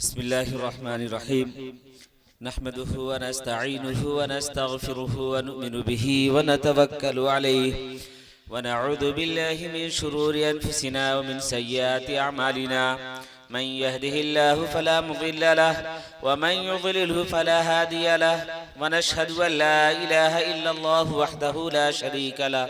बिस्मिल्लाहिर्रहमानिर्रहीम नहमदुहु व नस्तईनुहु व नस्तगफिरुहु व नुमिनु बिही व नतवक्कलु अलैहि व नऊज़ु बिल्लाहि मिन शुरूरि अनफुसिना व मिन सय्यिआति अअमालिना मन यहदिहिल्लाहु फला मुदिल्ल लहु व मन युद्लिलहु फला हादिय लहु व नशहदु अन ला इलाहा इल्लल्लाहु वहदहु ला शरीका लहु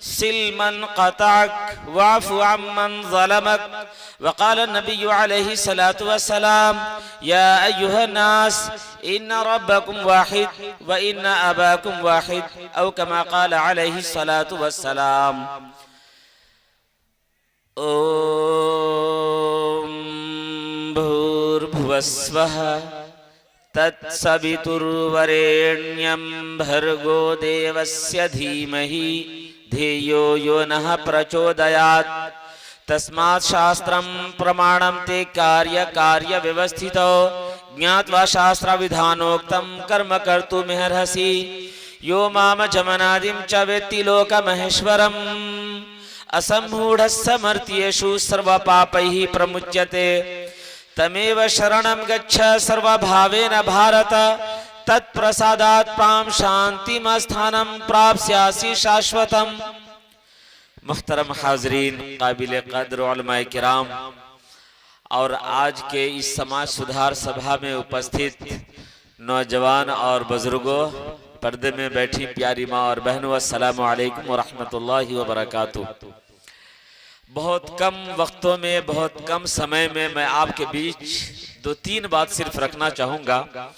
सिल मन क़तअक वाफ़ु अम्मन ज़लमक वक़ाल नबी अलैहि सलातु वस्सलाम या अय्युहन्नास इन्न रब्बकुम वाहिद व इन्न अबाकुम वाहिद औ कमा क़ाल अलैहि सलातु वस्सलाम। ओम भूर्भुवस्वः तत्सवितुर्वरेण्यं भर्गो देवस्य धीमहि ध्येयो यो नः प्रचोदयात् तस्मात् शास्त्रं प्रमाणं ते कार्य कार्य व्यवस्थितो ज्ञात्वा शास्त्र विधानोक्तं कर्म कर्तुमिर्हसि यो माम जमनादिं च वेत्ति लोकमहेश्वरम् असम्मूढस्य मर्त्येषु सर्वपापैः प्रमुच्यते तमेव शरणं गच्छ सर्वभावेन भारत तत्प्रसादात् पाम शांतिम स्थानम प्राप्स्यासि शाश्वतम। मुहतरम हाजरीन, काबिल कद्र उलमाए किराम और आज के इस समाज सुधार सभा में उपस्थित नौजवान और बुजुर्गों, पर्दे में बैठी प्यारी माँ और बहनों, अस्सलामु अलैकुम व रहमतुल्लाहि व बरकातुहू। बहुत कम वक्तों में, बहुत कम समय में मैं आपके बीच दो तीन बात सिर्फ रखना चाहूँगा,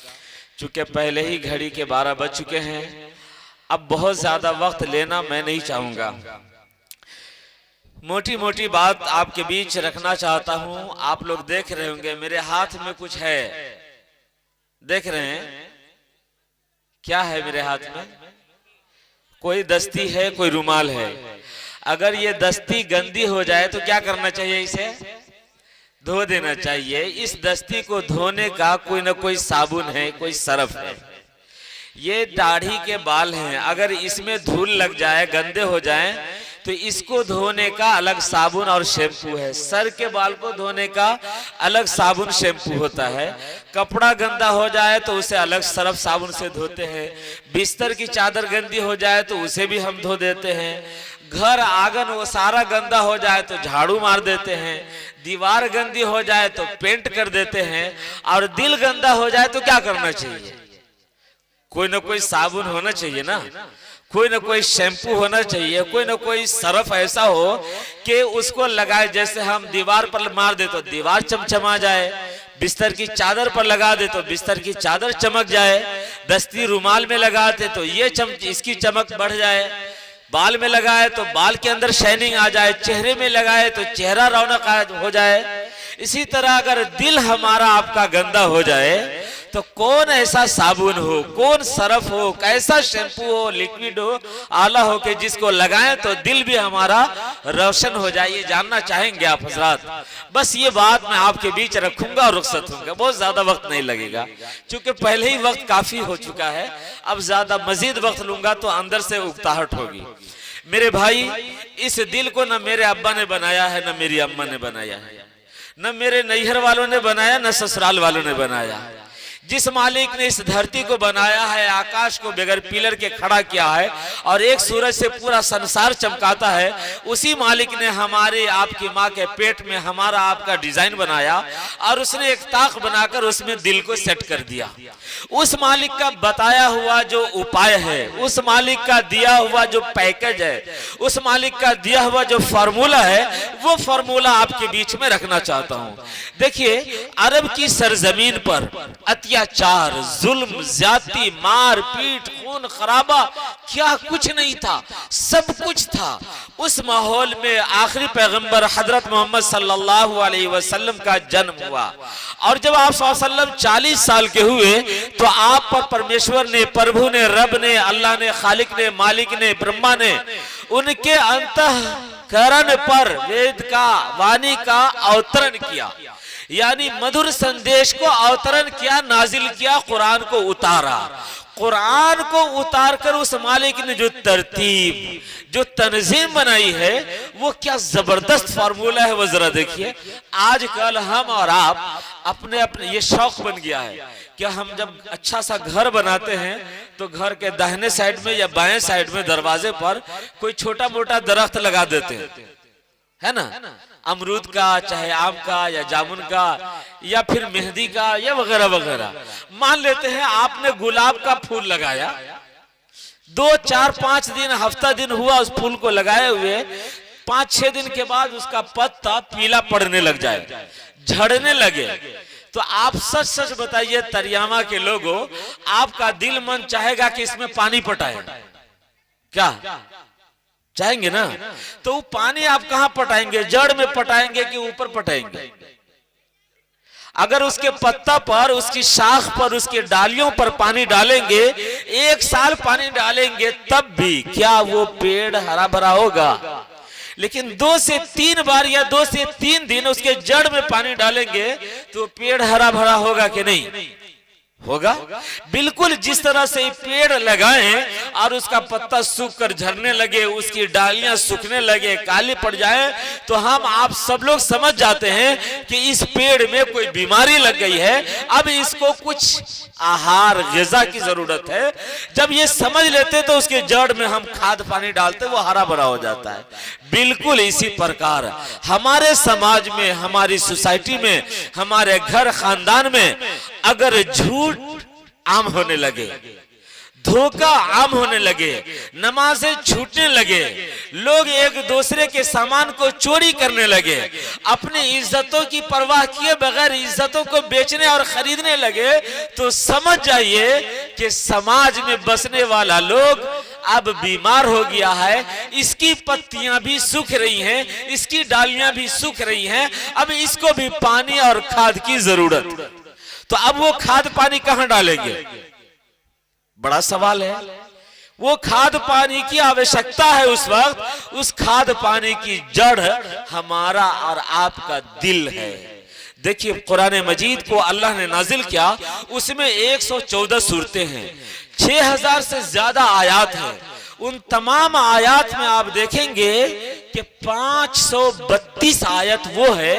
चूँकि पहले ही घड़ी के 12 बज चुके हैं। अब बहुत ज़्यादा वक्त लेना मैं नहीं चाहूँगा, मोटी मोटी बात आपके बीच रखना चाहता हूँ। आप लोग देख रहे होंगे मेरे हाथ में कुछ है, देख रहे हैं क्या है मेरे हाथ में? कोई दस्ती है, कोई रुमाल है। अगर ये दस्ती गंदी हो जाए तो क्या करना चाहिए? इसे धो देना चाहिए। इस दस्ती को धोने का कोई ना कोई साबुन है, कोई सरफ है। ये दाढ़ी के बाल हैं, अगर इसमें धूल लग जाए, गंदे हो जाएं, तो इसको धोने का अलग साबुन और शैम्पू है। सर के बाल को धोने का अलग साबुन शैम्पू होता है। कपड़ा गंदा हो जाए तो उसे अलग सरफ साबुन से धोते हैं। बिस्तर की चादर गंदी हो जाए तो उसे भी हम धो देते हैं। घर आंगन वो सारा गंदा हो जाए तो झाड़ू मार देते हैं। दीवार गंदी हो जाए तो पेंट कर देते हैं। और दिल गंदा हो जाए तो क्या करना चाहिए? कोई ना कोई साबुन होना चाहिए ना, कोई ना कोई शैम्पू होना चाहिए, कोई ना कोई सरफ ऐसा हो कि उसको लगाए। जैसे हम दीवार पर मार दे तो दीवार चमचमा जाए, बिस्तर की चादर पर लगा दे तो बिस्तर की चादर चमक जाए, दस्ती रुमाल में लगाते तो ये इसकी चमक बढ़ जाए, बाल में लगाए तो बाल के अंदर शाइनिंग आ जाए, चेहरे में लगाए तो चेहरा रौनक हो जाए। इसी तरह अगर दिल हमारा आपका गंदा हो जाए तो कौन ऐसा साबुन हो, कौन सरफ हो, कैसा शैम्पू हो, लिक्विड हो, आला हो कि जिसको लगाएं तो दिल भी हमारा रोशन हो जाए? ये जानना चाहेंगे आप हजरात। बस ये बात मैं आपके बीच रखूंगा और रुखसत होऊंगा, बहुत ज्यादा वक्त नहीं लगेगा, क्योंकि पहले ही वक्त काफी हो चुका है। अब ज्यादा मजीद वक्त लूंगा तो अंदर से उकताहट होगी। मेरे भाई, इस दिल को न मेरे अब्बा ने बनाया है, न मेरी अम्मा ने बनाया है, न मेरे नैहर वालों ने बनाया, न ससुराल वालों ने बनाया। जिस मालिक ने इस धरती को बनाया है, आकाश को बगैर पिलर के खड़ा किया है और एक सूरज से पूरा संसार चमकाता है, उसी मालिक ने हमारे आपकी माँ के पेट में हमारा आपका डिजाइन बनाया और उसने एक ताक बनाकर उसमें दिल को सेट कर दिया। उस मालिक का बताया हुआ जो उपाय है, उस मालिक का दिया हुआ जो पैकेज है, उस मालिक का दिया हुआ जो फार्मूला है, वो फार्मूला आपके बीच में रखना चाहता हूँ। देखिए, अरब की सरजमीन पर अत्याचार, जुल्म, ज्यादती, मार पीट, खून खराबा क्या कुछ नहीं था, सब कुछ था। उस माहौल में आखिरी पैगंबर हजरत मोहम्मद सल्लल्लाहु अलैहि वसल्लम का जन्म हुआ। और जब आप सल्लल्लाहु अलैहि वसल्लम 40 साल के हुए तो आप पर परमेश्वर ने, प्रभु ने, रब ने, अल्लाह ने, खालिक ने, मालिक ने, ब्रह्मा ने उनके अंतःकरण पर वेद का, वाणी का अवतरण किया, यानी मधुर संदेश को अवतरण किया, नाजिल किया, कुरान को उतारा। कुरान को उतार कर उस मालिक ने जो तरतीब, जो तंजीम बनाई है, वो क्या जबरदस्त फार्मूला है वो जरा देखिए। आजकल हम और आप अपने अपने ये शौक बन गया है कि हम जब अच्छा सा घर बनाते हैं तो घर के दाहिने साइड में या बाएं साइड में दरवाजे पर कोई छोटा मोटा दरख्त लगा देते हैं, है ना, अमरूद का, चाहे आम का या जामुन का या फिर मेहंदी का या वगैरह वगैरह। मान लेते हैं आपने गुलाब का फूल लगाया, 2, 4, 5 दिन, हफ्ता दिन हुआ उस फूल को लगाए हुए, 5-6 दिन के बाद उसका पत्ता पीला पड़ने लग जाए, झड़ने लगे, तो आप सच सच बताइए तरियामा के लोगों, आपका दिल मन चाहेगा कि इसमें पानी पटाए, क्या चाहेंगे ना? तो वो पानी आप कहां पटाएंगे? जड़ में पटाएंगे कि ऊपर पटाएंगे? अगर उसके पत्ता पर, उसकी शाख पर, उसके डालियों पर पानी डालेंगे, 1 साल पानी डालेंगे, तब भी क्या वो पेड़ हरा भरा होगा? लेकिन 2 से 3 बार या 2 से 3 दिन उसके जड़ में पानी डालेंगे तो पेड़ हरा भरा होगा कि नहीं? होगा। बिल्कुल जिस तरह से पेड़ लगाएं और उसका पत्ता सूख कर झरने लगे, उसकी डालियां सूखने लगे, काली पड़ जाए, तो हम आप सब लोग समझ जाते हैं कि इस पेड़ में कोई बीमारी लग गई है, अब इसको कुछ आहार, ग़िज़ा की जरूरत है। जब ये समझ लेते तो उसके जड़ में हम खाद पानी डालते, वो हरा भरा हो जाता है। बिल्कुल इसी प्रकार हमारे समाज में, हमारी सोसाइटी में, हमारे घर खानदान में अगर झूठ आम होने लगे, धोखा आम होने लगे, नमाजें छूटने लगे, लोग एक दूसरे के सामान को चोरी करने लगे, अपनी इज्जतों की परवाह किए बगैर इज्जतों को बेचने और खरीदने लगे, तो समझ जाइए कि समाज में बसने वाला लोग अब बीमार हो गया है। इसकी पत्तियां भी सूख रही हैं, इसकी डालियां भी सूख रही हैं, अब इसको भी पानी और खाद की जरूरत। तो अब वो खाद पानी कहां डालेंगे? बड़ा सवाल है। वो खाद पानी की आवश्यकता है उस वक्त, उस खाद पानी की जड़ हमारा और आपका दिल है। देखिए कुरान मजीद को अल्लाह ने नाजिल किया, उसमें 114 सूरतें हैं, 6000 से ज्यादा आयात हैं। उन तमाम आयात में आप देखेंगे कि 532 आयत वो है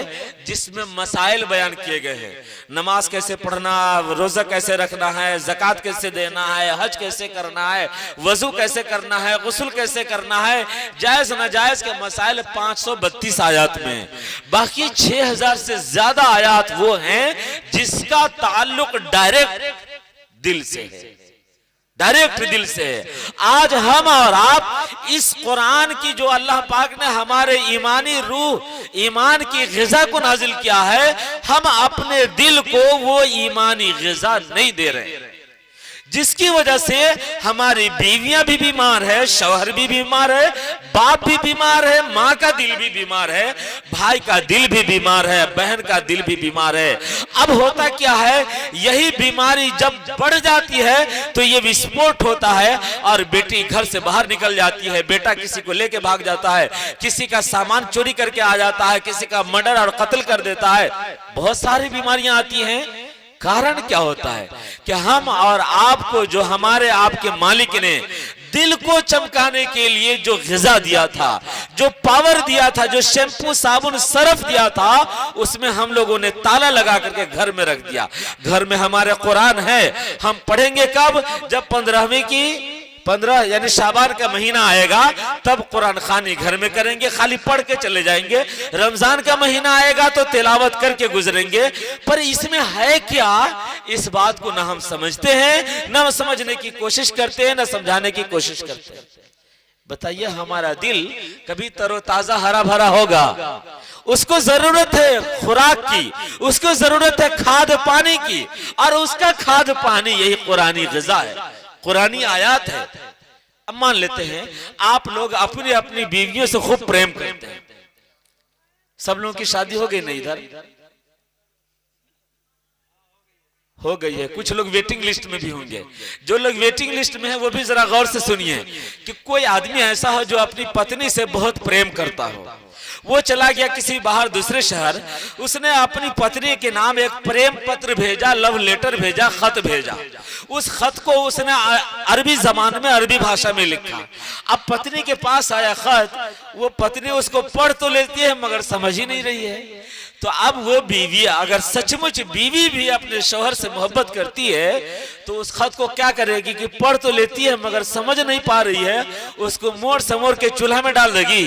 जिसमें मसाइल बयान किए गए हैं। नमाज कैसे पढ़ना, रोजा कैसे रखना है, ज़कात कैसे देना है, हज कैसे करना है, वजू कैसे करना है, गुस्ल कैसे करना है, जायज नाजायज के मसाइल 532 आयत में। बाकी 6000 से ज्यादा आयत वो हैं जिसका ताल्लुक डायरेक्ट दिल से है, डायरेक्ट दिल से है। आज हम और आप इस कुरान की जो अल्लाह पाक ने हमारे ईमानी रूह, ईमान की ग़िज़ा को नाजिल किया है, हम अपने दिल को वो ईमानी ग़िज़ा नहीं दे रहे, जिसकी वजह से हमारी बीवियां भी बीमार है, शौहर भी बीमार है, बाप भी बीमार है, माँ का दिल भी बीमार है, भाई का दिल भी बीमार है, बहन का दिल भी बीमार है। अब होता क्या है, यही बीमारी जब बढ़ जाती है तो ये विस्फोट होता है और बेटी घर से बाहर निकल जाती है, बेटा किसी को लेके भाग जाता है, किसी का सामान चोरी करके आ जाता है, किसी का मर्डर और कत्ल कर देता है, बहुत सारी बीमारियां आती हैं। कारण क्या होता है कि हम और आपको जो हमारे आपके मालिक ने दिल को चमकाने के लिए जो ग़िज़ा दिया था, जो पावर दिया था, जो शैम्पू साबुन सर्फ दिया था, उसमें हम लोगों ने ताला लगा करके घर में रख दिया। घर में हमारे कुरान है, हम पढ़ेंगे कब? जब 15 यानी शाबान का महीना आएगा तब कुरान खानी घर में करेंगे, खाली पढ़ के चले जाएंगे। रमजान का महीना आएगा तो तिलावत करके गुजरेंगे। पर इसमें है क्या, इस बात को ना हम समझते हैं, ना समझने की कोशिश करते हैं, ना समझाने की कोशिश करते हैं। बताइए हमारा दिल कभी तरोताजा हरा भरा होगा? उसको जरूरत है खुराक की, उसको जरूरत है खाद पानी की, और उसका खाद पानी यही कुरानी ग़िज़ा है, कुरानी आयात है। अब मान लेते हैं आप लोग अपनी अपनी बीवियों से खूब प्रेम करते हैं, सब लोगों की शादी हो गई नहीं, इधर हो गई है, कुछ लोग वेटिंग लिस्ट में भी होंगे। जो लोग वेटिंग लिस्ट में हैं वो भी जरा गौर से सुनिए कि कोई आदमी ऐसा हो जो अपनी पत्नी से बहुत प्रेम करता हो, वो चला गया किसी बाहर दूसरे शहर, उसने अपनी पत्नी के नाम एक प्रेम पत्र भेजा, लव लेटर भेजा, खत भेजा। उस खत को उसने अरबी जबान में, अरबी भाषा में लिखा। अब पत्नी के पास आया खत, वो पत्नी उसको पढ़ तो लेती है मगर समझ ही नहीं रही है। तो अब वो बीवी अगर सचमुच बीवी भी अपने शौहर से मोहब्बत करती है तो उस खत को क्या करेगी कि पढ़ तो लेती है मगर समझ नहीं पा रही है, उसको मोड़ समोड़ के चूल्हा में डाल देगी।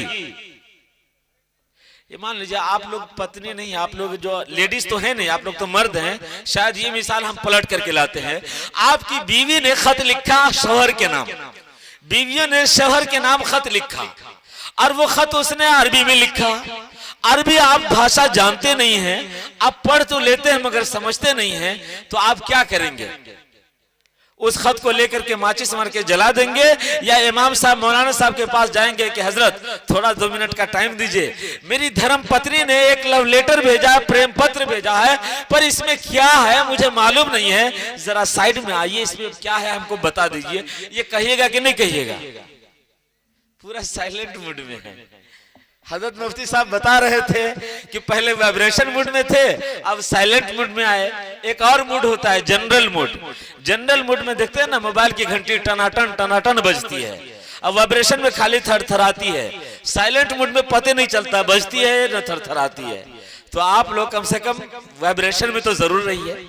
ये मान लीजिए आप लोग पत्नी नहीं, आप लोग जो लेडीज तो है नहीं, आप लोग तो मर्द हैं, शायद ये मिसाल हम पलट करके लाते हैं। आपकी बीवी ने खत लिखा शौहर के नाम, बीवियों ने शौहर के नाम खत लिखा और वो खत उसने अरबी में लिखा। अरबी आप भाषा जानते नहीं हैं, आप पढ़ तो लेते हैं मगर समझते नहीं हैं, तो आप क्या करेंगे? उस खत को लेकर के माचिस मार के जला देंगे या इमाम साहब मौलाना साहब के पास जाएंगे कि हजरत थोड़ा 2 मिनट का टाइम दीजिए, मेरी धर्म पत्नी ने एक लव लेटर भेजा है, प्रेम पत्र भेजा है, पर इसमें क्या है मुझे मालूम नहीं है, जरा साइड में आइए, इसमें क्या है हमको बता दीजिए। ये कहिएगा कि नहीं कहिएगा? पूरा साइलेंट मूड में है। हजरत मुफ्ती साहब बता रहे थे कि पहले वाइब्रेशन मूड में थे, अब साइलेंट मूड में आए। एक और मूड होता है जनरल मूड। जनरल मूड में देखते हैं ना, मोबाइल की घंटी टनाटन टनाटन बजती है, अब वाइब्रेशन में खाली थरथराती है। साइलेंट मूड में पता नहीं चलता बजती है न थरथराती है। तो आप लोग कम से कम वाइब्रेशन में तो जरूर रहिए।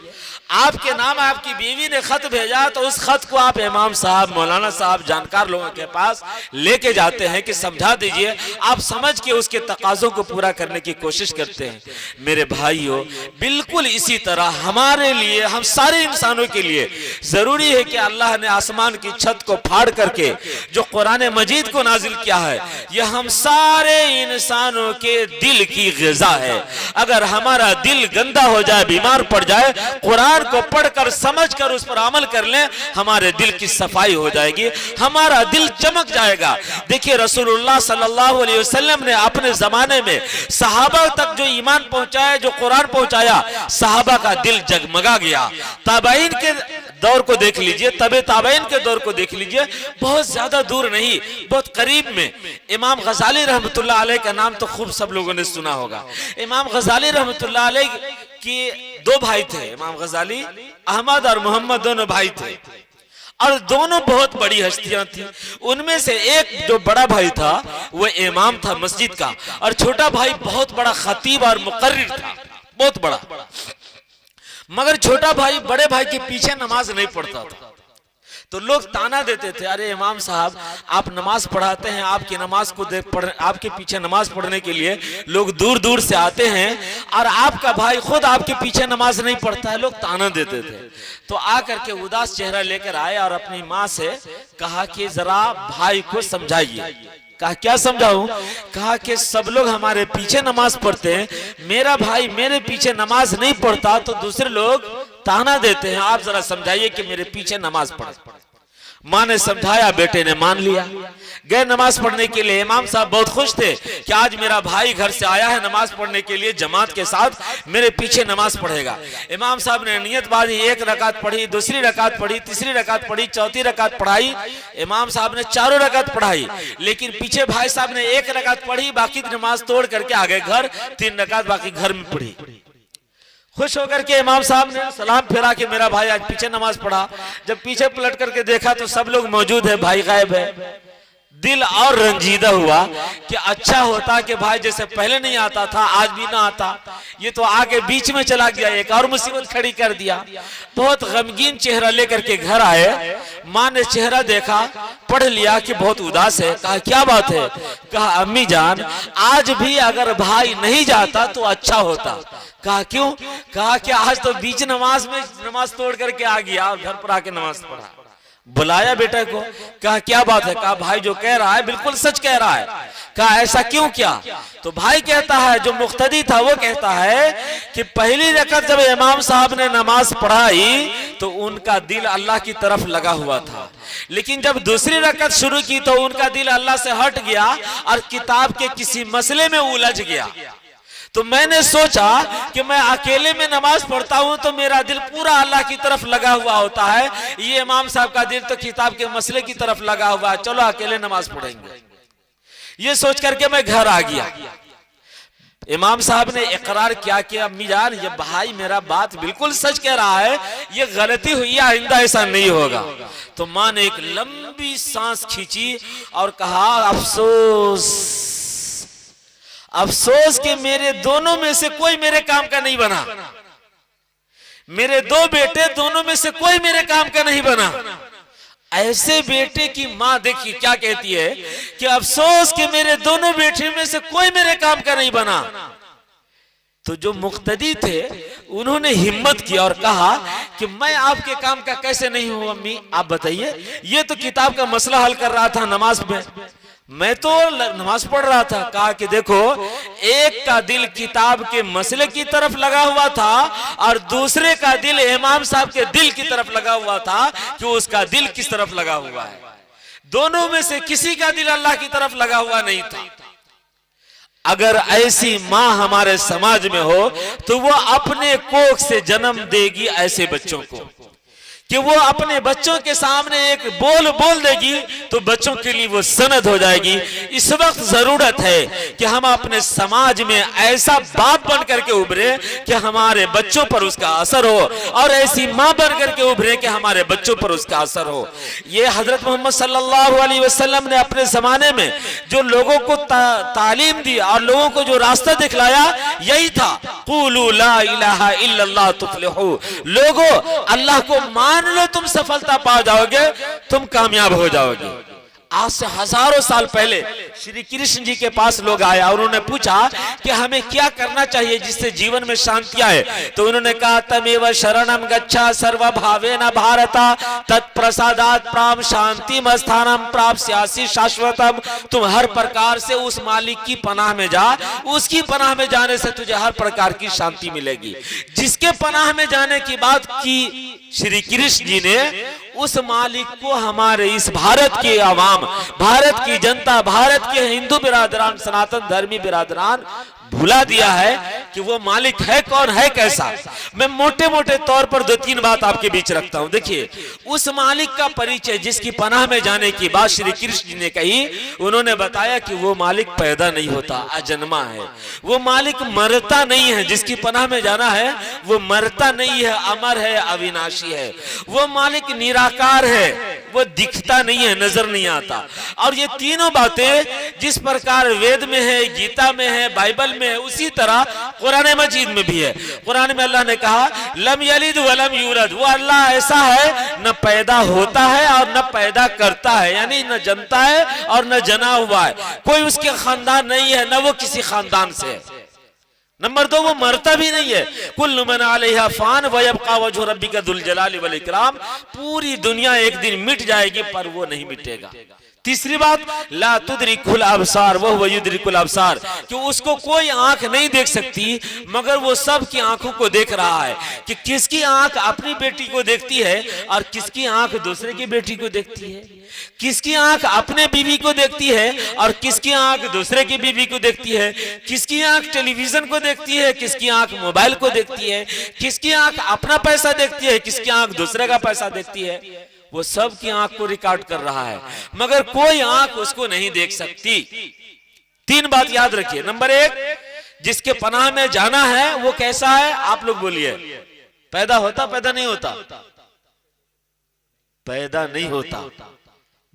आपके नाम आपकी बीवी ने खत भेजा तो उस खत को आप इमाम साहब, मौलाना साहब, जानकार लोगों के पास लेके जाते हैं कि समझा दीजिए। आप समझ के उसके तकाजों को पूरा करने की कोशिश करते हैं। मेरे भाइयों, बिल्कुल इसी तरह हमारे लिए, हम सारे इंसानों के लिए जरूरी है कि अल्लाह ने आसमान की छत को फाड़ करके जो कुरान मजीद को नाजिल किया है, यह हम सारे इंसानों के दिल की ग़िज़ा है। अगर हमारा दिल गंदा हो जाए, बीमार पड़ जाए, कुरान को पढ़कर समझकर उस पर अमल कर लें, हमारे दिल की सफाई हो जाएगी, हमारा दिल चमक जाएगा। देखिए रसूलुल्लाह सल्लल्लाहु अलैहि वसल्लम ने अपने जमाने में सहाबा तक जो ईमान पहुंचाया, जो कुरान पहुंचाया, सहाबा का दिल जगमगा गया। ताबईन के दौर को देख लीजिए, तबे ताबईन के दौर को देख लीजिए, बहुत ज्यादा दूर नहीं, बहुत करीब में इमाम गजाली रहमतुल्लाह अलैह का नाम तो खूब सब लोगों ने सुना होगा। इमाम गजाली रहमतुल्लाह अलैह कि 2 भाई थे, इमाम गजाली, अहमद और मोहम्मद, दोनों भाई थे और दोनों बहुत बड़ी हस्तियां थी। उनमें से एक जो बड़ा भाई था वो इमाम था मस्जिद का, और छोटा भाई बहुत बड़ा खतीब और मुकर्रिर था, बहुत बड़ा। मगर छोटा भाई बड़े भाई के पीछे नमाज नहीं पढ़ता था। तो लोग ताना देते थे, अरे इमाम साहब आप नमाज पढ़ाते हैं, आपकी नमाज को आपके पीछे नमाज पढ़ने के लिए लोग दूर दूर से आते हैं और आपका भाई खुद आपके पीछे नमाज नहीं पढ़ता है, लोग ताना देते थे। तो आकर के उदास चेहरा लेकर आए और अपनी माँ से कहा कि जरा भाई को समझाइए। कहा क्या समझाऊं? कहा कि सब लोग हमारे पीछे नमाज पढ़ते हैं, मेरा भाई मेरे पीछे नमाज नहीं पढ़ता तो दूसरे लोग ताना देते हैं, आप जरा समझाइए कि मेरे पीछे नमाज पढ़े। माँ ने समझाया, बेटे ने मान लिया, गए नमाज पढ़ने के लिए। इमाम साहब बहुत खुश थे कि आज मेरा भाई घर से आया है नमाज पढ़ने के लिए, जमात के साथ मेरे पीछे नमाज पढ़ेगा। इमाम साहब ने नियत बांधी, 1 रकात पढ़ी, दूसरी रकात पढ़ी, तीसरी रकात पढ़ी, चौथी रकात पढ़ाई। इमाम साहब ने 4 रकात पढ़ाई, लेकिन पीछे भाई साहब ने 1 रकात पढ़ी, बाकी नमाज तोड़ करके आ गए घर, 3 रकात बाकी घर में पढ़ी। खुश होकर के इमाम साहब ने सलाम फेरा कि मेरा भाई आज पीछे नमाज पढ़ा। जब पीछे पलट करके देखा तो सब लोग मौजूद है, भाई गायब है। दिल और रंजीदा हुआ कि अच्छा होता कि भाई जैसे पहले नहीं आता था आज भी ना आता, ये तो आके बीच में चला गया, एक और मुसीबत खड़ी कर दिया। बहुत गमगीन चेहरा लेकर के घर आए। माँ ने चेहरा देखा, पढ़ लिया कि बहुत उदास है। कहा क्या बात है? कहा अम्मी जान आज भी अगर भाई नहीं जाता तो अच्छा होता। कहा क्यों? कहा कि आज तो बीच नमाज में नमाज तोड़ करके आ गया और घर पर आके नमाज पढ़ा। बुलाया बेटे को, कहा क्या बात है? कहा भाई जो कह रहा है बिल्कुल सच कह रहा है। कहा ऐसा क्यों क्या? तो भाई कहता है, जो मुख्तदी था वो कहता है कि पहली रकअत जब इमाम साहब ने नमाज पढ़ाई तो उनका दिल अल्लाह की तरफ लगा हुआ था, लेकिन जब दूसरी रकअत शुरू की तो उनका दिल अल्लाह से हट गया और किताब के किसी मसले में उलझ गया। तो मैंने सोचा कि मैं अकेले में नमाज पढ़ता हूं तो मेरा दिल पूरा अल्लाह की तरफ लगा हुआ होता है, ये इमाम साहब का दिल तो किताब के मसले की तरफ लगा हुआ है, चलो अकेले नमाज पढ़ेंगे। ये सोच करके मैं घर आ गया। इमाम साहब ने इकरार किया कि अम्मी जान ये भाई मेरा बात बिल्कुल सच कह रहा है, ये गलती हुई है, आइंदा ऐसा नहीं होगा। तो मां ने एक लंबी सांस खींची और कहा अफसोस अफसोस कि मेरे दोनों में से कोई मेरे काम का नहीं बना, मेरे दो बेटे दोनों में से कोई मेरे काम का नहीं बना। ऐसे बेटे की मां देखिए क्या कहती है कि अफसोस कि मेरे दोनों बेटे में से कोई मेरे काम का नहीं बना। तो जो मुक्तदी थे उन्होंने हिम्मत की और कहा कि मैं आपके काम का कैसे नहीं हूं अम्मी, आप बताइए। ये तो किताब का मसला हल कर रहा था नमाज में, मैं तो नमाज पढ़ रहा था। कहा कि देखो एक का दिल किताब के मसले की तरफ लगा हुआ था और दूसरे का दिल इमाम साहब के दिल की तरफ लगा हुआ था कि उसका दिल किस तरफ लगा हुआ है। दोनों में से किसी का दिल अल्लाह की तरफ लगा हुआ नहीं था। अगर ऐसी मां हमारे समाज में हो तो वो अपने कोख से जन्म देगी ऐसे बच्चों को कि वो अपने बच्चों के सामने एक बोल देगी तो बच्चों के लिए वो सनद हो जाएगी। इस वक्त जरूरत है कि हम अपने समाज में ऐसा बाप बन करके उभरे कि हमारे बच्चों पर उसका असर हो और ऐसी मां बन करके उभरे कि हमारे बच्चों पर उसका असर हो। ये हजरत मोहम्मद सल्लल्लाहु अलैहि वसल्लम ने अपने जमाने में जो लोगों को तालीम दी और लोगों को जो रास्ता दिखलाया यही था, क़ूलू ला इलाहा इल्लल्लाह तुफ़्लिहू। लोगों अल्लाह को मान लो, तुम सफलता पा जाओगे, तुम कामयाब हो जाओगे। आज से हजारों साल पहले श्री कृष्ण जी के पास लोग आए और उन्होंने पूछा कि हमें क्या करना चाहिए जिससे जीवन में शांति आए। तो उन्होंने कहा तमेव शरणम गच्छा सर्वभावेन भारत तत्प्रसादात् प्राम शांतिम स्थानम प्राप्स्यासि शाश्वतम। तुम हर प्रकार से उस मालिक की पनाह में जा, उसकी पनाह में जाने से तुझे हर प्रकार की शांति मिलेगी। जिसके पनाह में जाने की बात की श्री कृष्ण जी ने, उस मालिक को हमारे इस भारत के आवाम, भारत की जनता, भारत के हिंदू बिरादरान, सनातन धर्मी बिरादरान भुला दिया है कि वो मालिक है कौन, है कैसा। मैं मोटे मोटे तौर पर दो तीन बात आपके बीच रखता हूं। देखिए उस मालिक का परिचय जिसकी पनाह में जाने की बात श्री कृष्ण जी ने कही, उन्होंने बताया कि वो मालिक पैदा नहीं होता, अजन्मा है। वो मालिक मरता नहीं है, जिसकी पनाह में जाना है वो मरता नहीं है, अमर है, अविनाशी है। वो मालिक निराकार है, वो दिखता नहीं है, नजर नहीं आता। और ये तीनों बातें जिस प्रकार वेद में है, गीता में है, बाइबल में है, उसी तरह कुरान मजीद में भी है। कुरान में अल्लाह ने कहा लम यलिद वलम यूलद। वो अल्लाह ऐसा है न पैदा होता है और न पैदा करता है, यानी न जनता है और न जना हुआ है। कोई उसके खानदान नहीं है, न वो किसी खानदान से है। नंबर दो, वो मरता भी नहीं है। कुल्लु मन अलैहा फान व यबका वजहु रब्बिका दुल जलाली वल इकराम। पूरी दुनिया एक दिन मिट जाएगी पर वो नहीं मिटेगा। तीसरी बात, ला तुदरिकुल अबसार वह युदरिकुल अबसार, कि उसको कोई आंख नहीं देख सकती मगर वो सब की आंखों को देख रहा है। कि किसकी आंख अपनी बेटी को देखती है और किसकी आंख दूसरे की बेटी को देखती है, किसकी आंख अपने बीवी को देखती है और किसकी आंख दूसरे की बीवी को देखती है, किसकी आंख टेलीविजन को देखती है, किसकी आंख मोबाइल को देखती है, किसकी आंख अपना पैसा देखती है, किसकी आंख दूसरे का पैसा देखती है। वो सब की आंख को रिकॉर्ड कर रहा है मगर कोई आंख उसको नहीं देख सकती। तीन बात याद रखिए। नंबर एक, जिसके पनाह में जाना है वो कैसा है, आप लोग बोलिए। पैदा होता, पैदा नहीं होता, पैदा नहीं होता।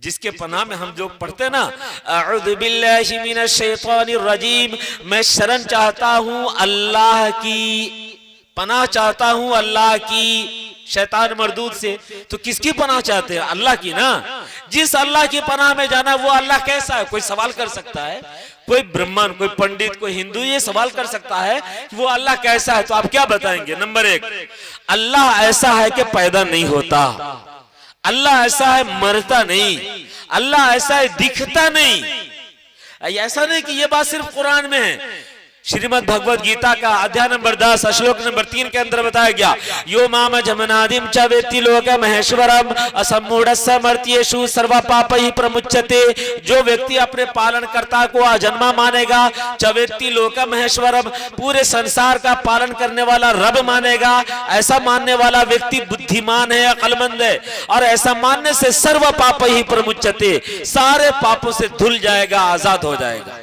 जिसके पनाह में हम जो पढ़ते ना, अऊज़ु बिल्लाहि मिनश शैतानिर रजीम, मैं शरण चाहता हूं अल्लाह की, पनाह चाहता हूं अल्लाह की शैतान मरदूद से। तो किसकी पनाह चाहते हैं, अल्लाह की ना। जिस अल्लाह की पनाह में जाना वो अल्लाह कैसा है, कोई सवाल कर सकता है, कोई ब्राह्मण, कोई पंडित, कोई हिंदू ये सवाल कर सकता है कि वो अल्लाह कैसा है। तो आप क्या बताएंगे? नंबर एक, अल्लाह ऐसा है कि पैदा नहीं होता। अल्लाह ऐसा है मरता नहीं, अल्लाह ऐसा है दिखता नहीं। ऐसा नहीं कि ये बात सिर्फ कुरान में है। श्रीमद् भगवद गीता का अध्याय नंबर 10 श्लोक नंबर 3 के अंदर बताया गया, यो माम जमनादिम च वेत्ति लोक महेश्वरम असम्मूढ़स्य मर्त्येषु सर्व पापैः प्रमुच्यते। जो व्यक्ति अपने पालनकर्ता को अजन्मा मानेगा, च वेत्ति लोक महेश्वरम, पूरे संसार का पालन करने वाला रब मानेगा, ऐसा मानने वाला व्यक्ति बुद्धिमान है, अक्लमंद है। और ऐसा मानने से सर्व पापैः प्रमुच्यते, सारे पापों से धुल जाएगा, आजाद हो जाएगा।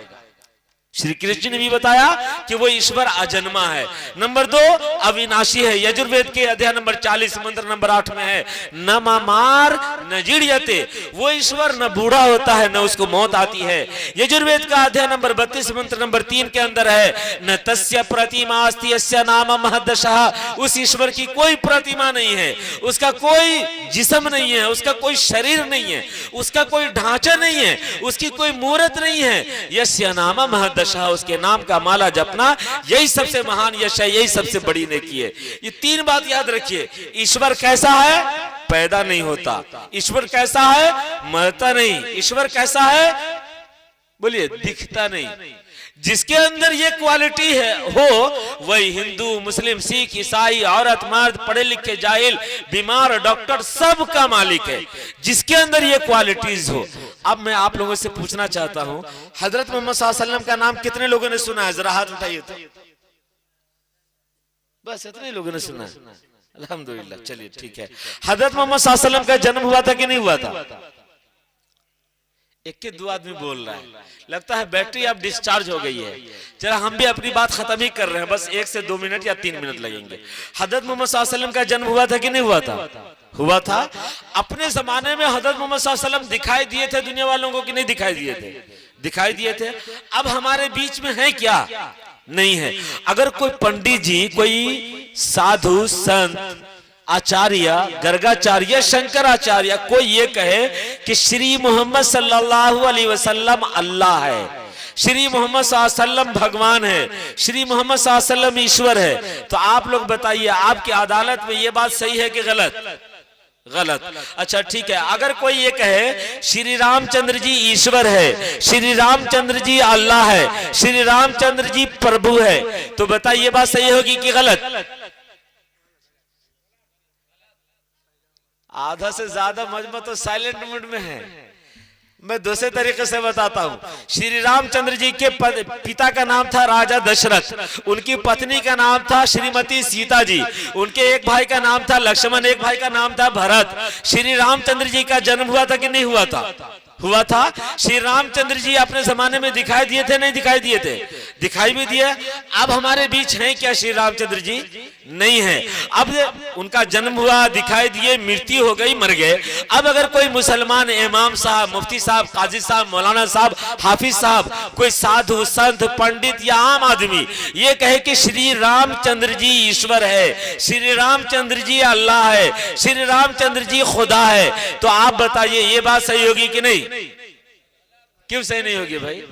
श्री कृष्ण ने भी बताया कि वो ईश्वर अजन्मा है। नंबर 2 अविनाशी है। यजुर्वेद के अध्याय नंबर 40 मंत्र नंबर 8 में है, न मामार न जीर्यते, वो ईश्वर न बूढ़ा होता है न उसको मौत आती है। यजुर्वेद का अध्याय नंबर 32 मंत्र नंबर 3 के अंदर है, न तस्य प्रतिमा अस्ति यस्य नाम महदशः, उस ईश्वर की कोई प्रतिमा नहीं है, उसका कोई जिस्म नहीं है, उसका कोई शरीर नहीं है, उसका कोई ढांचा नहीं है, उसकी कोई मूर्त नहीं है। यस्य नाम महदशः, उसके नाम का माला जपना यही सबसे महान यश है, यही सबसे बड़ी नेकी है। ये 3 बात याद रखिए। ईश्वर कैसा है? पैदा नहीं होता। ईश्वर कैसा है? मरता नहीं। ईश्वर कैसा है? बोलिए, दिखता नहीं। जिसके अंदर ये क्वालिटी है हो, वही हिंदू, मुस्लिम, सिख, ईसाई, औरत, मर्द, पढ़े लिखे, जाहिल, बीमार, डॉक्टर, सब का मालिक है, जिसके अंदर ये क्वालिटीज हो। अब मैं आप लोगों से पूछना चाहता हूं, हजरत मोहम्मद सल्लल्लाहु अलैहि वसल्लम का नाम कितने लोगों ने सुना है? जरा हाथ उठाइए तो। बस इतने लोगों ने सुना है, अल्हम्दुलिल्लाह। चलिए ठीक है। हजरत मोहम्मद सल्लल्लाहु अलैहि वसल्लम का जन्म हुआ था कि नहीं हुआ था? एक के 2 आदमी बोल रहा है, लगता है बैटरी अब डिस्चार्ज हो गई है। चला, हम भी अपनी बात खत्म ही कर रहे हैं, बस 1 से 2 मिनट या 3 मिनट लगेंगे। हजरत मोहम्मद सल्लल्लाहु अलैहि वसल्लम का जन्म हुआ था कि नहीं हुआ था? हुआ था। अपने जमाने में हजरत मोहम्मद सल्लल्लाहु अलैहि वसल्लम दिखाई दिए थे दुनिया वालों को कि नहीं दिखाई दिए थे? दिखाई दिए थे। अब हमारे बीच में है क्या? नहीं है। अगर कोई पंडित जी, कोई साधु संत, आचार्य, गर्गाचार्य, शंकराचार्य कोई ये कहे कि श्री मोहम्मद सल्लल्लाहु अलैहि वसल्लम अल्लाह है, श्री मोहम्मद सल्लल्लाहु अलैहि वसल्लम भगवान है, श्री मोहम्मद सल्लल्लाहु अलैहि वसल्लम ईश्वर है, तो आप लोग बताइए आपकी अदालत में ये बात सही है कि गलत? गलत। अच्छा ठीक है। अगर कोई ये कहे श्री रामचंद्र जी ईश्वर है, श्री रामचंद्र जी अल्लाह है, श्री रामचंद्र जी प्रभु है, तो बताइए ये बात सही होगी कि गलत? आधा से ज्यादा मजमा तो साइलेंट मोड में है। मैं दूसरे तरीके से बताता हूं। श्री रामचंद्र जी के पिता का नाम था राजा दशरथ, उनकी पत्नी का नाम था श्रीमती सीता जी, उनके एक भाई का नाम था लक्ष्मण, एक भाई का नाम था भरत। श्री रामचंद्र जी का जन्म हुआ था कि नहीं हुआ था? हुआ था। श्री रामचंद्र जी अपने जमाने में दिखाई दिए थे, नहीं दिखाई दिए थे? दिखाई भी दिए। अब हमारे बीच हैं क्या श्री रामचंद्र जी? नहीं है। अब उनका जन्म हुआ, दिखाई दिए, मृत्यु हो गई, मर गए। अब अगर कोई मुसलमान इमाम साहब, मुफ्ती साहब, काजी साहब, मौलाना साहब, हाफिज साहब, कोई साधु संत पंडित या आम आदमी ये कहे कि श्री रामचंद्र जी ईश्वर है, श्री रामचंद्र जी अल्लाह है, श्री रामचंद्र जी खुदा है, तो आप बताइए ये बात सही होगी कि नहीं? क्यों सही नहीं होगी भाई?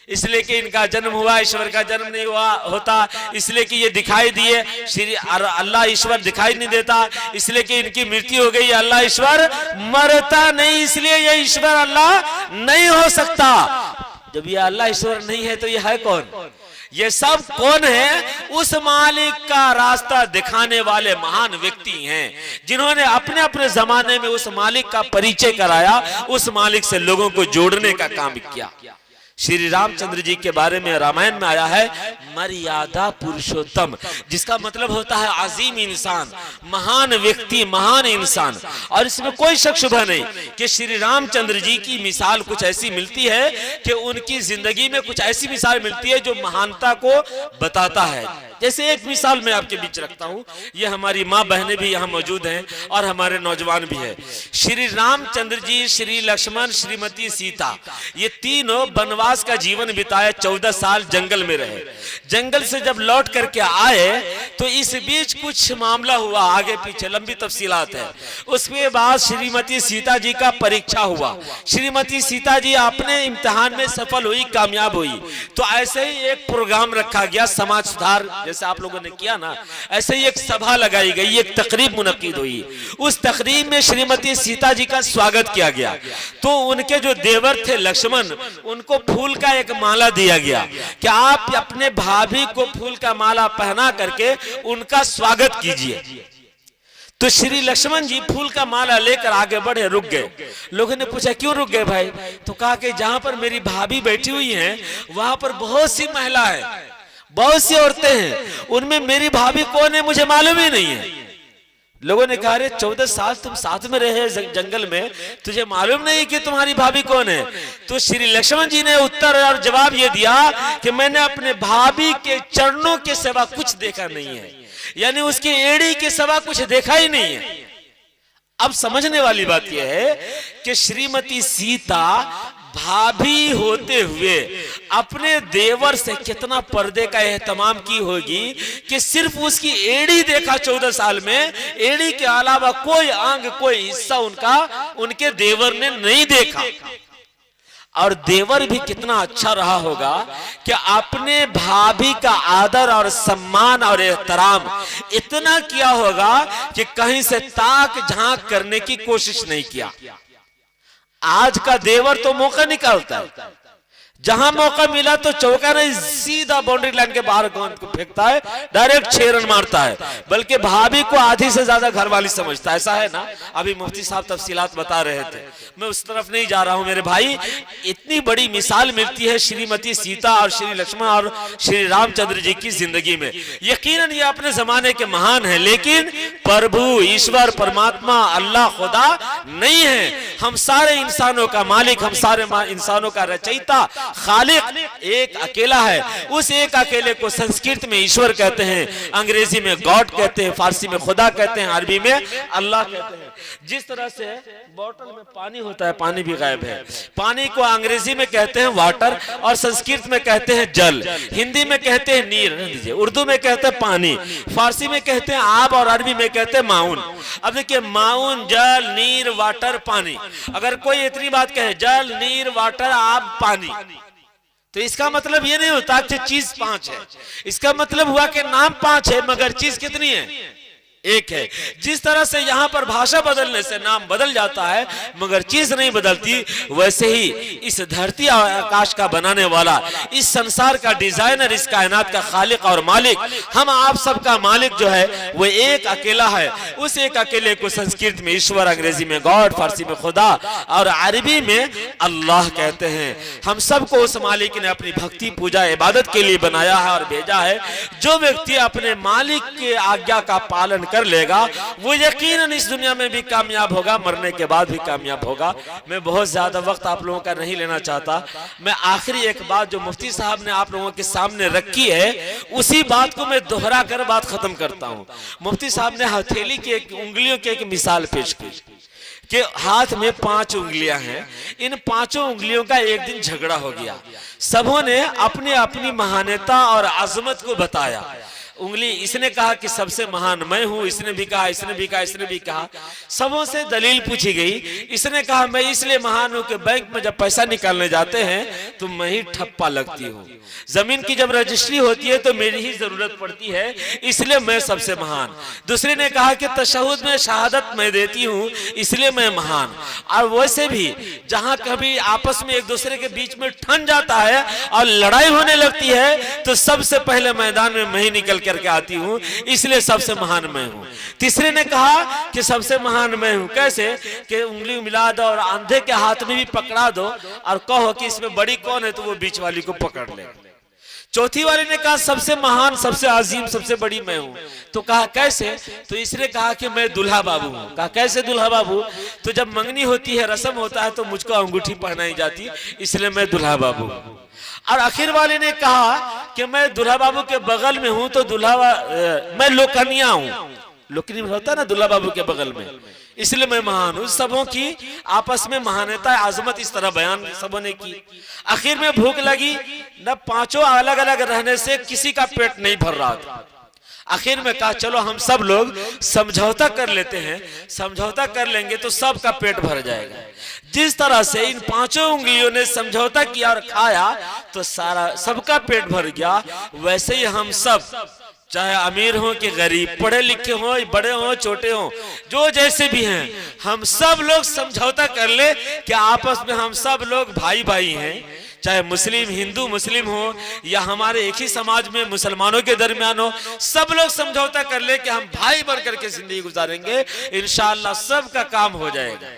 इसलिए कि इनका जन्म हुआ, ईश्वर का जन्म नहीं हुआ होता, इसलिए कि ये दिखाई दिए, श्री अल्लाह ईश्वर दिखाई नहीं देता, इसलिए कि इनकी मृत्यु हो गई, अल्लाह ईश्वर मरता नहीं, इसलिए ये ईश्वर अल्लाह नहीं हो सकता। जब ये अल्लाह ईश्वर नहीं है तो ये है कौन? ये सब कौन है? उस मालिक का रास्ता दिखाने वाले महान व्यक्ति हैं, जिन्होंने अपने अपने जमाने में उस मालिक का परिचय कराया, उस मालिक से लोगों को जोड़ने का काम किया। श्री रामचंद्र जी के बारे में रामायण में आया है मर्यादा पुरुषोत्तम, जिसका मतलब होता है अजीम इंसान, महान व्यक्ति, महान इंसान। और इसमें कोई शक शुबह नहीं कि श्री रामचंद्र जी की मिसाल कुछ ऐसी मिलती है कि उनकी जिंदगी में कुछ ऐसी मिसाल मिलती है जो महानता को बताता है। जैसे एक मिसाल मैं आपके बीच रखता हूं, ये हमारी माँ बहनें भी यहाँ मौजूद हैं और हमारे नौजवान भी हैं। श्री रामचंद्र जी, श्री लक्ष्मण, श्रीमती सीता, ये तीनों वनवास का जीवन बिताए, 14 साल जंगल में रहे। जंगल से जब लौट करके आए तो इस बीच कुछ मामला हुआ, आगे पीछे लंबी तफसीलात है। उसके बाद श्रीमती सीता जी का परीक्षा हुआ, श्रीमती सीता जी अपने इम्तिहान में सफल हुई, कामयाब हुई। तो ऐसे ही एक प्रोग्राम रखा गया समाज सुधार जैसे आप लोगों ने किया ना, ऐसे ही एक सभा लगाई गई, एक तकरीब मुनक्किद हुई। उस तकरीब में श्रीमती सीता जी का स्वागत किया गया। तो उनके जो देवर थे लक्ष्मण, उनको फूल का एक माला दिया गया कि आप अपने भाभी को फूल का माला पहना करके उनका स्वागत कीजिए। तो श्री लक्ष्मण जी फूल का माला लेकर आगे बढ़े, रुक गए। लोगों ने पूछा क्यों रुक गए भाई? तो कहा कि जहां पर मेरी भाभी बैठी हुई हैं वहां पर बहुत सी महिला है, बहुत सी औरतें हैं, उनमें मेरी भाभी कौन है मुझे मालूम ही नहीं है। लोगों ने कहा, अरे 14 साल तुम साथ में रहे जंगल में, तुझे मालूम नहीं कि तुम्हारी भाभी कौन है? तो श्री लक्ष्मण जी ने उत्तर और जवाब ये दिया कि मैंने अपने भाभी के चरणों के सिवा कुछ देखा नहीं है, यानी उसकी एड़ी के सिवा कुछ देखा ही नहीं है। अब समझने वाली बात यह है कि श्रीमती सीता भाभी होते हुए अपने देवर से कितना पर्दे का एहतमाम की होगी कि सिर्फ उसकी एड़ी देखा 14 साल में, एड़ी के अलावा कोई अंग कोई हिस्सा उनके देवर ने नहीं देखा। और देवर भी कितना अच्छा रहा होगा कि अपने भाभी का आदर और सम्मान और एहतराम इतना किया होगा कि कहीं से ताक झांक करने की कोशिश नहीं किया। आज का देवर तो मौका निकालता है, जहां मौका मिला तो चौका नहीं, सीधा बाउंड्री लाइन के बाहर गेंद को फेंकता है, डायरेक्ट 6 रन मारता है, बल्कि भाभी को आधी से ज्यादा घरवाली समझता है। ऐसा है ना? अभी मुफ्ती साहब तफसीलात बता रहे थे, मैं उस तरफ नहीं जा रहा हूं मेरे भाई। इतनी बड़ी मिसाल मिलती है श्रीमती सीता और श्री लक्ष्मण और श्री रामचंद्र जी की जिंदगी में। यकीनन ये अपने जमाने के महान है, लेकिन प्रभु ईश्वर परमात्मा अल्लाह खुदा नहीं है। हम सारे इंसानों का मालिक, हम सारे इंसानों का रचयिता खालिक एक अकेला है। उस एक अकेले को संस्कृत में ईश्वर कहते हैं, अंग्रेजी में गॉड कहते हैं, फारसी में खुदा कहते हैं, अरबी में अल्लाह कहते हैं। जिस तरह से बोतल में पानी होता है, पानी भी गायब है। पानी को अंग्रेजी में कहते हैं वाटर और संस्कृत में कहते हैं जल, हिंदी में कहते हैं नीर, उर्दू में कहते हैं पानी, फारसी में कहते हैं आब और अरबी में कहते हैं माउन। अब देखिए, माउन, जल, नीर, वाटर, पानी। अगर कोई इतनी बात कहे जल, नीर, वाटर, आब, पानी, तो इसका मतलब ये नहीं होता कि चीज 5 है। इसका मतलब हुआ कि नाम 5 है मगर चीज कितनी है? एक है। जिस तरह से यहाँ पर भाषा बदलने से नाम बदल जाता है मगर चीज नहीं बदलती, वैसे ही इस धरती और आकाश का बनाने वाला, इस संसार का डिजाइनर, इस कायनात का खालिक और मालिक, हम आप सबका मालिक जो है वो एक अकेला है। उस एक अकेले को संस्कृत में ईश्वर, अंग्रेजी में गॉड, फारसी में खुदा और अरबी में अल्लाह कहते हैं। हम सबको उस मालिक ने अपनी भक्ति, पूजा, इबादत के लिए बनाया है और भेजा है। जो व्यक्ति अपने मालिक के आज्ञा का पालन कर लेगा वो यकीनन इस दुनिया में भी कामयाब होगा, मरने के बाद भी कामयाब होगा। मैं बहुत ज्यादा वक्त आप लोगों का नहीं लेना चाहता। मैं आखिरी एक बात जो मुफ्ती साहब ने आप लोगों के सामने रखी है, उसी बात को मैं दोहरा कर बात खत्म करता हूं। मुफ्ती साहब ने हथेली की उंगलियों की एक मिसाल पेश की कि हाथ में 5 उंगलियां हैं। इन 5 उंगलियों का एक दिन झगड़ा हो गया। सबों ने अपनी अपनी महानता और अजमत को बताया। उंगली इसने कहा कि सबसे महान मैं हूं, इसने भी कहा, इसने भी कहा, इसने भी कहा। सबों से दलील पूछी गई। इसने कहा मैं इसलिए महान हूं कि बैंक में जब पैसा निकालने जाते हैं तो मैं ही ठप्पा लगती हूं, जमीन की जब रजिस्ट्री होती है तो मेरी ही जरूरत पड़ती है, इसलिए मैं सबसे महान। दूसरे ने कहा कि तशहुद में शहादत मैं देती हूं, इसलिए मैं महान। और वैसे भी जहां कभी आपस में एक दूसरे के बीच में ठन जाता है और लड़ाई होने लगती है तो सबसे पहले मैदान में मैं ही निकल करके आती हूं, इसलिए सबसे महान मैं हूं। तीसरे ने कहा कि सबसे महान मैं हूं, कैसे कि उंगली मिला दो और अंधे के हाथ में भी पकड़ा दो और कहो कि इसमें बड़ी कौन है तो वो बीच वाली को पकड़ ले। चौथी वाले ने कहा सबसे महान, सबसे अजीम, सबसे बड़ी मैं हूं। तो कहा कैसे? तो इसने कहा कि मैं दुल्हा बाबू हूं। कहा कैसे दुल्हा बाबू? तो जब मंगनी होती है, रस्म होता है तो मुझको अंगूठी पहनाई जाती, इसलिए मैं दुल्हा बाबू हूं। और आखिर वाले ने कहा कि मैं दुल्हा बाबू के बगल में हूं तो मैं लोकनिया हूं। लोकनी होता है ना दुल्हा बाबू के बगल में, इसलिए मैं महान हूं। सबों की आपस में महानता, आजमत इस तरह बयान सबों ने की। आखिर में भूख लगी न, 5 अलग अलग रहने से किसी का पेट नहीं भर रहा था। आखिर में कहा चलो हम सब लोग समझौता कर लेते हैं, समझौता कर लेंगे तो सबका पेट भर जाएगा। जिस तरह से इन 5 उंगलियों ने समझौता किया और खाया तो सारा सबका पेट भर गया, वैसे ही हम सब चाहे अमीर हो कि गरीब, पढ़े लिखे हो, बड़े हो, छोटे हो, जो जैसे भी हैं, हम सब लोग समझौता कर ले कि आपस में हम सब लोग भाई भाई हैं। चाहे मुस्लिम हिंदू मुस्लिम हो या हमारे एक ही समाज में मुसलमानों के दरमियान हो, सब लोग समझौता कर ले कि हम भाई बनकर के जिंदगी गुजारेंगे, इंशाअल्लाह सबका काम हो जाएगा।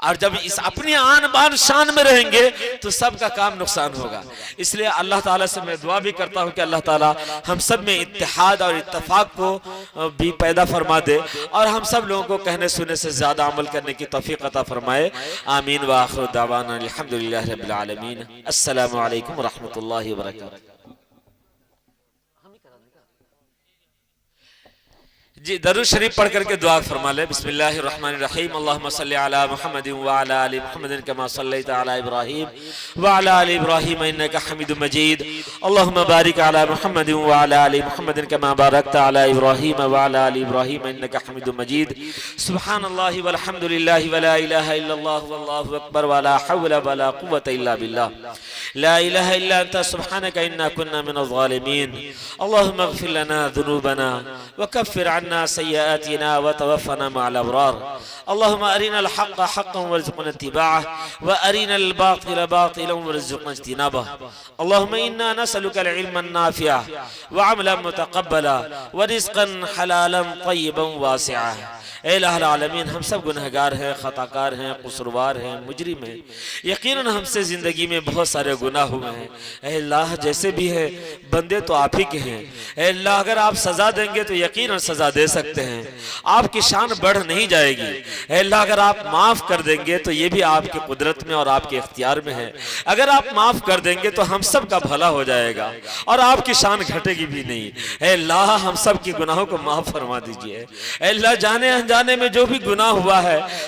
और जब इस अपनी आन बान शान में रहेंगे तो सबका काम नुकसान होगा। इसलिए अल्लाह ताला से मैं दुआ भी करता हूं कि अल्लाह ताला हम सब में इत्तेहाद और इत्तेफाक को भी पैदा फरमा दे और हम सब लोगों को कहने सुनने से ज्यादा अमल करने की तौफीक अता फरमाए। आमीन व आखिर दावाना अल्हम्दुलिल्लाहि रब्बिल आलमीन। अस्सलामु अलैकुम व रहमतुल्लाहि व बरकातहू। जी दरूद शरीफ पढ़ करके दुआ फरमा ले। बिस्मिल्लाहिर्रहमानिर्रहीम। अल्लाहुम्मा सल्लि अला मुहम्मदिन व अला आलि मुहम्मदिन कमा सल्लैता अला इब्राहीम व अला आलि इब्राहीम इन्नका हमीदुम मजीद। अल्लाहुम्मा बारिक अला मुहम्मदिन व अला आलि मुहम्मदिन कमा बारकता अला इब्राहीम व अला आलि इब्राहीम इन्नका हमीदुम मजीद। सुब्हानल्लाहि वल्हम्दुलिल्लाहि व ला इलाहा इल्लल्लाह वल्लाहु अकबर व ला हौला व ला कुव्वता इल्ला बिल्लाह। ला इलाहा इल्ला अंता सुब्हानका इन्ना कुन्ना मिनज़ ज़ालिमीन। अल्लाहुम्मा इग़फिर लना ज़ुनूबना व कफ्फिर अन्ना सय्यआतिना व तवफ़्फ़ना मअल अबरार। अल्लाहुम्मा अरिनल हक़्क़ हक़्क़न वरज़ुक़ना इत्तिबाअह व अरिनल बातिल बातिलन वरज़ुक़ना इज्तिनाबह। अल्लाहुम्मा इन्ना नसअलुकल इल्मन नाफ़िअ व अमलन मुतक़ब्बला व रिज़्क़न हलालन तय्यिबन वासिअ। ऐ इलाहुल आलमीन, हम सब गुनहगार हैं, खताकार हैं, कसूरवार हैं, मुजरिम हैं। यकीनन हमसे ज़िंदगी में बहुत सारे गुनाह हुए हैं। ऐ अल्लाह, जैसे भी है बंदे तो आप ही के हैं। ऐ अल्लाह, अगर आप सज़ा देंगे तो यकीनन सज़ा दे सकते हैं, आपकी शान बढ़ नहीं जाएगी। ऐ अल्लाह, अगर आप माफ़ कर देंगे तो ये भी आपकी कुदरत में और आपके इख्तियार में है। अगर आप माफ़ कर देंगे तो हम सब का भला हो जाएगा और आपकी शान घटेगी भी नहीं। ऐ अल्लाह, हम सब के गुनाहों को माफ़ फरमा दीजिए। ऐ अल्लाह, जाने जाने में जो भी गुनाह हुआ है,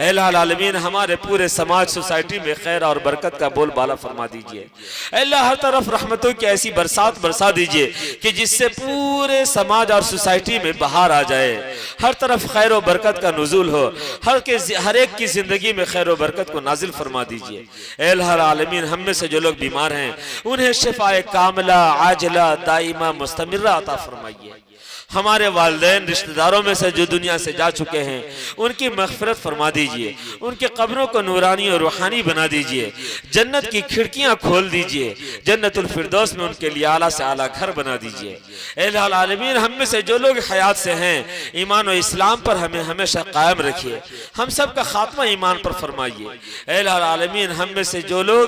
ऐ अल्लाह आलमीन, हमारे पूरे समाज सोसाइटी में खैर और बरकत का बोलबाला फरमा दीजिए। ऐ अल्लाह, हर तरफ रहमतों की ऐसी बरसात बरसा दीजिए कि जिससे पूरे समाज और सोसाइटी में बहार आ जाए, हर तरफ खैर और बरकत का नुज़ूल हो, हर एक की जिंदगी में खैर और बरकत को नाजिल फरमा दीजिए। ऐ अल्लाह आलमीन, हम में से जो लोग बीमार हैं उन्हें शिफाए कामिला आजिला दाइमा मुस्तमिर्रा अता फरमाइए। हमारे वालिदैन रिश्तेदारों में से जो दुनिया से जा चुके हैं उनकी मग़फ़िरत फरमा दीजिए, उनके कब्रों को नूरानी और रूहानी बना दीजिए, जन्नत की खिड़कियां खोल दीजिए, जन्नतुल फिरदौस में उनके लिए आला से आला घर बना दीजिए। ऐ आलमीन, हम में से जो लोग हयात से हैं ईमान और इस्लाम पर हमें हमेशा कायम रखिए, हम सब का खात्मा ईमान पर फरमाइए। ऐ आलमीन, हम में से जो लोग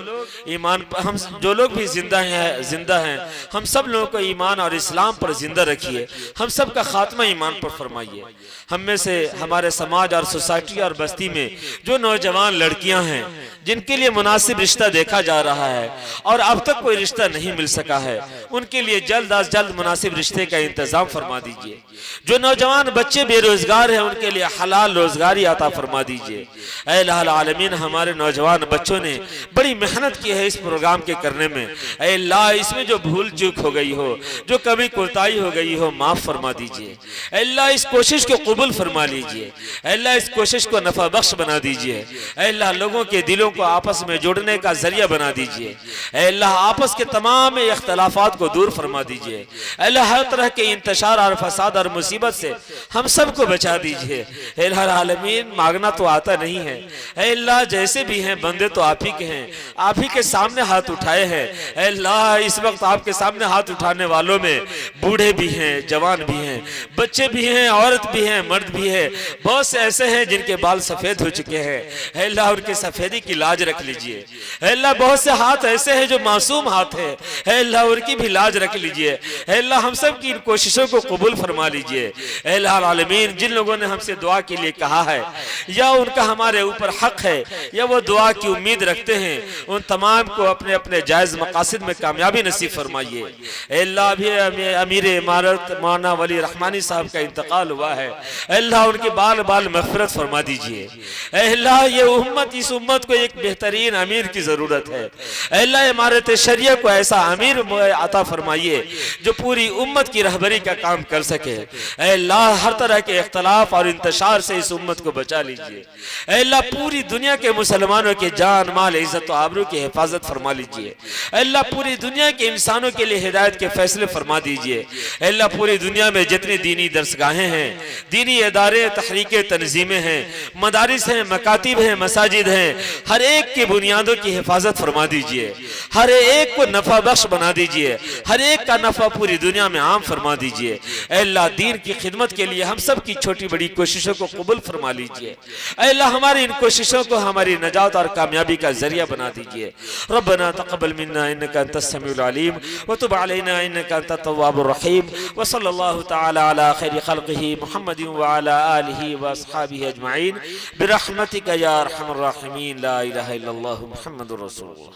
जो लोग भी जिंदा हैं हम सब लोगों को ईमान और इस्लाम पर जिंदा रखिए, हम सब का खात्मा ईमान पर फरमाइए। हम में से हमारे समाज और सोसाइटी और बस्ती में जो नौजवान लड़कियां हैं जिनके लिए मुनासिब रिश्ता देखा जा रहा है और अब तक कोई रिश्ता नहीं मिल सका है, उनके लिए जल्द अज जल्द मुनासिब रिश्ते का इंतजाम फरमा दीजिए। जो नौजवान बच्चे बेरोजगार हैं उनके लिए हलाल रोजगारी अता फरमा दीजिए। ऐ अल्लाह आलमीन, हमारे नौजवान बच्चों ने बड़ी मेहनत की है इस प्रोग्राम के करने में। ऐ अल्लाह, इसमें जो भूल चूक हो गई हो, जो कभी कोताही हो गई हो, माफ फरमा दीजिए। ऐ अल्लाह, इस कोशिश को कबूल फरमा लीजिए। ऐ अल्लाह, इस कोशिश को नफा बख्श बना दीजिए। ऐ अल्लाह, लोगों के दिलों को आपस में जोड़ने का जरिया बना दीजिए। ऐ अल्लाह, आपस के तमाम इख्तलाफात को दूर फरमा दीजिए। ऐ अल्लाह, हर तरह के इंतशार और फसाद और मुसीबत से हम सबको बचा दीजिए। ऐ अल्लाह आलमीन, मांगना तो आता नहीं है। ऐ अल्लाह, जैसे भी हैं बंदे तो आप ही के हैं, आप ही के सामने हाथ उठाए हैं। ऐ अल्लाह, इस वक्त आपके सामने हाथ उठाने वालों में बूढ़े भी हैं, जवान भी हैं, बच्चे भी हैं, औरत भी हैं, मर्द भी है। बहुत से ऐसे हैं जिनके बाल सफेद हो चुके हैं। ऐ अल्लाह, उनके सफेदी की लाज रख लीजिए। ऐ अल्लाह, बहुत से हाथ ऐसे हैं जो मासूम हाथ है। ऐ अल्लाह, उनकी भी लाज रख लीजिए। ऐ अल्लाह, हम सब की इन कोशिशों को कबूल फरमा लीजिए। ऐ अल्लाह आलमीन, जिन लोगों ने हमसे दुआ के लिए कहा है या उनका हमारे ऊपर हक है या वो दुआ की उम्मीद रखते हैं, उन तमाम को अपने अपने जायज मकासद में कामयाबी नसीब फरमाइए। ऐ अल्लाह, भी अमीर इमारत मौलाना वली रहमानी साहब का इंतकाल हुआ है, अल्लाह उनके बाल बाल मग़फ़िरत फरमा दीजिए। अल्लाह ये उम्मत, इस उम्मत को एक बेहतरीन अमीर की ज़रूरत है। अल्लाह इमारत शरिया को ऐसा अमीर अता फरमाइए जो पूरी उम्मत की रहबरी का काम कर सके। अल्लाह हर तरह के इख्तलाफ और इंतशार से इस उम्मत को बचा लीजिए। अल्लाह पूरी दुनिया के मुसलमानों के जान माल इज्जत और आबरू की हिफाजत फरमा लीजिए। अल्लाह पूरी दुनिया के इंसानों के लिए हिदायत के फैसले फरमा दीजिए। अल्लाह पूरी दुनिया में जितनी दीनी दरसगाहें हैं, दीनी इदारे, तहरीकें, तंजीमें हैं, मदारिस हैं, मकातिब हैं, मसाजिद हैं, हर एक की बुनियादों की हिफाजत फरमा दीजिए। हर एक को नफा बख्श बना दीजिए। हर एक का नफा पूरी दुनिया में आम फरमा दीजिए। अल्लाह दीन की खिदमत के लिए हम सब की छोटी बड़ी कोशिशों को कबूल फरमा लीजिए। अल्लाह हमारी इन कोशिशों को हमारी नजात और कामयाबी का जरिया बना दीजिए। रब्बना तक़ब्बल मिन्ना इन्नका अंतस समीउल अलीम व तुब अलैना इन्नका अंतत तव्वाबुर रहीम व सल्लल्लाहु तआला अला खैरि खल्क़िही मुहम्मदिन व अला आलिही व अस्हाबिही अजमईन बिरहमतिका या अरहमर राहिमीन ला इलाहा इल्लल्लाहु मुहम्मदुर रसूलुल्लाह।